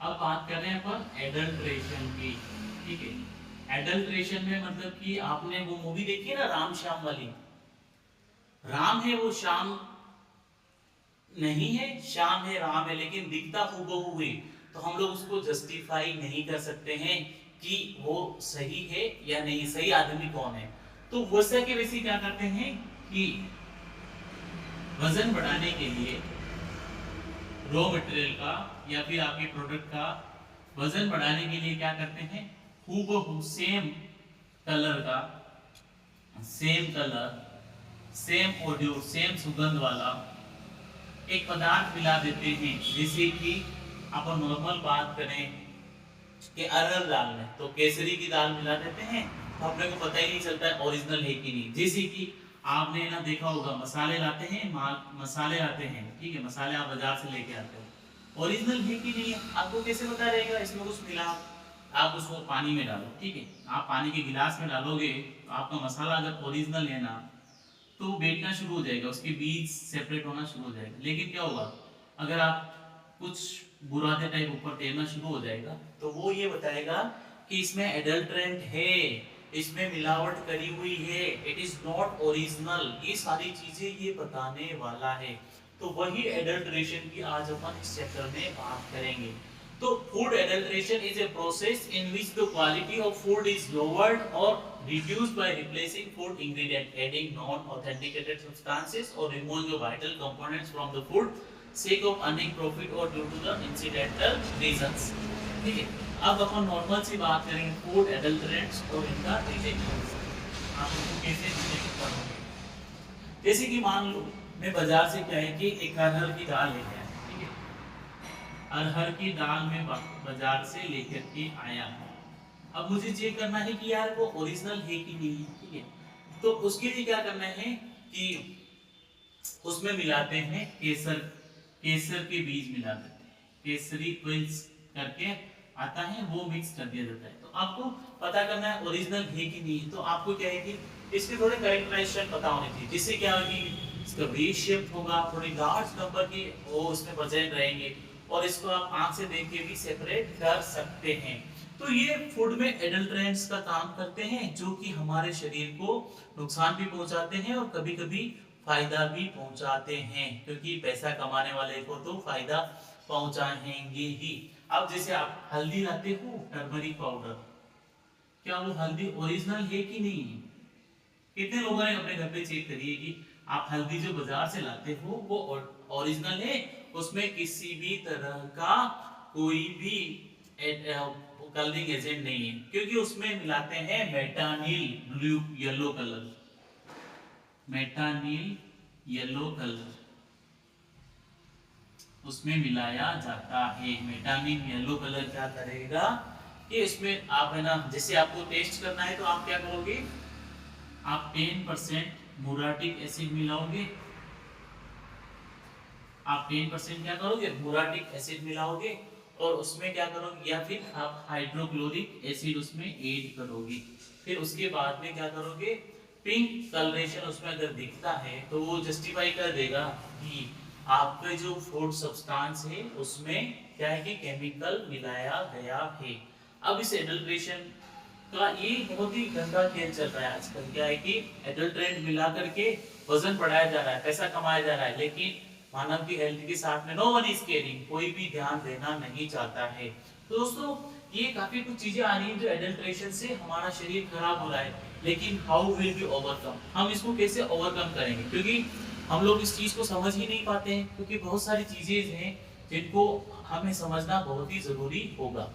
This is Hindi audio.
अब बात कर रहे हैं अपन एडल्ट्रेशन की। ठीक है, एडल्ट्रेशन में मतलब कि आपने वो मूवी देखी है ना, राम श्याम वाली। राम है वो श्याम नहीं है, श्याम है राम है, लेकिन दिखता हूबहू है। तो हम लोग उसको जस्टिफाई नहीं कर सकते हैं कि वो सही है या नहीं, सही आदमी कौन है। तो वैसा के वैसे क्या करते हैं कि वजन बढ़ाने के लिए रॉ मटेरियल का या फिर आपके प्रोडक्ट का वजन बढ़ाने के लिए क्या करते हैं, हूबहू सेम कलर का, same colour, same audio, same सुगंध वाला एक पदार्थ मिला देते हैं। जैसे कि अपन नॉर्मल बात करें कि अरहर दाल में तो केसरी की दाल मिला देते हैं, तो अपने को पता ही नहीं चलता है ओरिजिनल है कि नहीं। जैसे कि आपने ना देखा होगा, मसाले लाते हैं, मसाले आते हैं, ठीक है, मसाले आप बाजार से लेके आते हो, ओरिजिनल है कि नहीं है आपको कैसे पता रहेगा, इसमें कुछ मिला। आप उसको पानी में डालो, ठीक है, आप पानी के गिलास में डालोगे तो आपका मसाला अगर ओरिजिनल है ना, तो बैठना शुरू हो जाएगा, उसके बीज सेपरेट होना शुरू हो जाएगा। लेकिन क्या होगा, अगर आप कुछ बुरादे टाइप ऊपर तैरना शुरू हो जाएगा, तो वो ये बताएगा कि इसमें एडल्ट्रेंट है, इसमें मिलावट करी हुई है, इट इज नॉट ओरिजिनल। ये सारी चीजें ये बताने वाला है। तो वही एडल्ट्रेशन की आज अपन इस चैप्टर में बात करेंगे। तो food adulteration is a process in which the quality of food is lowered और reduced by replacing food ingredient, adding non-authenticated substances or removing the vital components from the food sake of earning profit or due to the incidental reasons। ठीक है, अब अपन नॉर्मल सी बात करेंगे फूड एडल्टरेंट्स और इनका रिजेक्शंस, आप उनको कैसे डिटेक्ट करोगे। जैसे कि मान लो मैं बाजार से क्या है कि एक अरहर की दाल लेके आया, ठीक है, अरहर की दाल में बाजार से लेकर के आया हूँ। अब मुझे चेक करना है कि यार वो ओरिजिनल है कि नहीं, ठीक है। तो उसके लिए क्या करना है कि उसमें मिलाते हैं केसर, केसर के बीज मिला देते हैं, केसरी क्विल्स करके आता है, वो मिक्स कर दिया जाता है। तो आपको पता करना है ओरिजिनल है कि नहीं। तो आपको क्या है कि इसके थोड़े कैरेक्टराइजेशन पता होने चाहिए, जिससे क्या होगी, इसका बेस शेप होगा, थोड़ी लार्ज नंबर की वो उसमें प्रेजेंट रहेंगे, और इसको आप आंख से देख के भी सेपरेट कर सकते हैं। तो ये फूड में एडल्ट्रेंट्स का काम करते हैं, जो कि हमारे शरीर को नुकसान भी पहुंचाते हैं और कभी-कभी फायदा भी पहुंचाते हैं, क्योंकि पैसा कमाने वाले को तो फायदा पहुंचाएंगे ही। अब जैसे आप हल्दी लाते हो, टर्मरिक पाउडर, क्या वो हल्दी ओरिजिनल है कि नहीं है। कितने लोगों ने अपने घर पे चेक करिए कि आप हल्दी जो बाजार से लाते हो वो ओरिजिनल है, उसमें किसी भी तरह का कोई भी कलरिंग एजेंट नहीं है, क्योंकि उसमें मिलाते हैं metanil blue yellow colour, metanil yellow colour उसमें मिलाया जाता है। मेटानिल येलो कलर क्या करेगा कि इसमें आप है ना, जैसे आपको टेस्ट करना है तो आप क्या करोगे, आप 10% मुराटिक एसिड मिलाओगे, आप 10% क्या करोगे, मुराटिक एसिड मिलाओगे, और उसमें क्या करोगे, या फिर आप हाइड्रोक्लोरिक एसिड उसमें ऐड करोगे। फिर उसके बाद में क्या करोगे, पिंक कलरेशन उसमें अगर दिखता है तो वो जस्टिफाई कर देगा कि आपके जो फूड सब्सटेंस है उसमें क्या है कि केमिकल मिलाया गया है। अब इस एडल्ट्रेशन का ये बहुत ही गंदा खेल चल रहा है आजकल। क्या है कि एडल्ट्रेंट मिला करके वजन बढ़ाया जा रहा है, पैसा कमाया जा रहा है, लेकिन मानव की हेल्थ के साथ में नो वन इज केयरिंग, कोई भी ध्यान देना नहीं चाहता है। तो दोस्तों ये काफी कुछ चीजें आ रही हैं जो एडल्ट्रेशन से हमारा शरीर खराब हो रहा है, लेकिन हाउ विल बी ओवरकम, हम इसको कैसे ओवरकम करेंगे, क्योंकि हम लोग इस चीज को समझ ही नहीं पाते हैं, क्योंकि बहुत सारी चीजें हैं जिनको हमें समझना बहुत ही जरूरी होगा।